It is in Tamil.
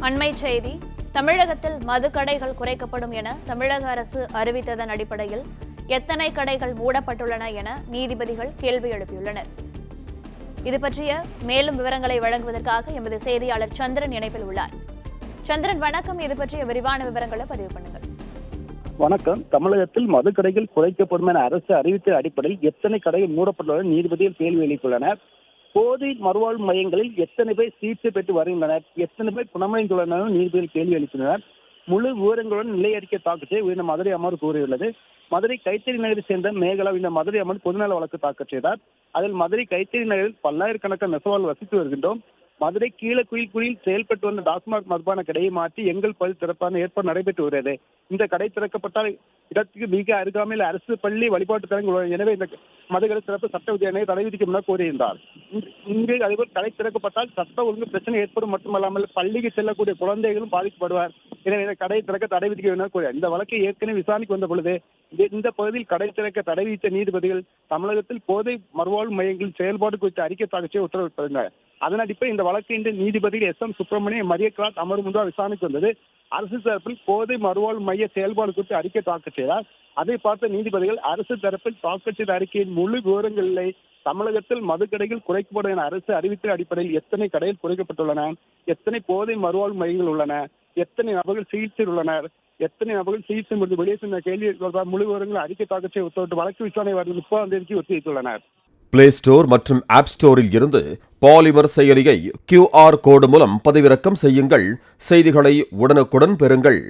அண்மை செய்தி. தமிழகத்தில் மதுக்கடைகள் குறைக்கப்படும் என தமிழக அரசு அறிவித்ததன் அடிப்படையில் எத்தனை கடைகள் மூடப்பட்டுள்ளன என நீதிபதிகள் கேள்வி எழுப்பியுள்ளனர். இது பற்றிய மேலும் விவரங்களை வழங்குவதற்காக எமது செய்தியாளர் சந்திரன் இணைப்பில் உள்ளார். சந்திரன், வணக்கம். இது பற்றிய விரிவான விவரங்களை பதிவு பண்ணுங்கள். வணக்கம். தமிழகத்தில் மதுக்கடைகள் குறைக்கப்படும் என அரசு அறிவித்த அடிப்படையில் எத்தனை கடைகள் மூடப்பட்டுள்ளன நீதிபதிகள் கேள்வி எழுப்பியுள்ளனர். போதை மறுவாழ்வு மையங்களில் எத்தனை பேர் சிகிச்சை பெற்று வருகின்றனர், எத்தனை பேர் குணமடைந்துள்ளனர் நீதிபதிகள் கேள்வி எழுப்பினர். முழு விவரங்களுடன் நிலை அறிக்கை தாக்கல் செய்ய உயர்ந்த மதுரை அமர்வு கூறியுள்ளது. மதுரை கைத்தறி நகரை சேர்ந்த மேகலா இந்த மதுரை அமர்வு பொதுநல வழக்கு தாக்கல் செய்தார். அதில் மதுரை கைத்தறி நகரில் பல்லாயிரக்கணக்கான நெசவாளர்கள் வசித்து வருகின்றோம். மதுரை கீழக்குயில்குடியில் செயல்பட்டு வந்த டாஸ்மாக் மதுபான கடையை மாற்றி எங்கள் பள்ளி திறப்பான ஏற்பாடு நடைபெற்று வருகிறது. இந்த கடை திறக்கப்பட்டால் இடத்துக்கு மிக அருகாமையில் அரசு பள்ளி வழிபாட்டு தலங்கள் உள்ளன. எனவே இந்த மதுக்கடை திறப்பு சட்ட விதியை தடை விதிக்கும் என கூறியிருந்தார். இங்கு அதேபோல் கடை திறக்கப்பட்டால் சட்ட ஒழுங்கு பிரச்சனை ஏற்படும் மட்டுமல்லாமல் பள்ளிக்கு செல்லக்கூடிய குழந்தைகளும் பாதிக்கப்படுவார். எனவே இந்த கடை திறக்க தடை விதிக்கும் என கூறினார். இந்த வழக்கை ஏற்கனவே விசாரணைக்கு வந்த பொழுது இந்த பகுதியில் கடை திறக்க தடை விதித்த நீதிபதிகள் தமிழகத்தில் போதை மறுவாழ்வு மையங்களின் செயல்பாடு குறித்து அறிக்கை தாக்கல் செய்ய உத்தரவிட்டிருந்தனர். அதன் அடிப்படையில் இந்த வழக்கு இன்று நீதிபதிகள் S.M. சுப்பிரமணியம், மரிய கிளாட் அமர்வு முன்பாக விசாரணைக்கு வந்தது. அரசு தரப்பில் போதை மறுவாழ்வு மைய செயல்பாடு குறித்து அறிக்கை தாக்கல் செய்தார். அதை பார்த்த நீதிபதிகள் அரசு தரப்பில் தாக்கல் செய்த அறிக்கையின் முழு விவரங்களில் தமிழகத்தில் மதுக்கடைகள் குறைக்கப்படும் என அரசு அறிவித்த அடிப்படையில் எத்தனை கடைகள் குறைக்கப்பட்டுள்ளன, எத்தனை போதை மறுவாழ்வு மையங்கள் உள்ளன, எத்தனை நபர்கள் சிகிச்சையில் உள்ளனர், எத்தனை நபர்கள் சிகிச்சை முடிந்து வெளியே சென்ற கேள்வி முழு விவரங்களை அறிக்கை தாக்கல் செய்ய உத்தரவிட்டு வழக்கு விசாரணை வரும் 30ஆம் தேதிக்கு ஒத்திவைத்துள்ளனர். பிளே ஸ்டோர் மற்றும் ஆப் ஸ்டோரில் இருந்து பாலிமர் செயலியை QR கோடு மூலம் பதிவிறக்கம் செய்யுங்கள். செய்திகளை உடனுக்குடன் பெறுங்கள்.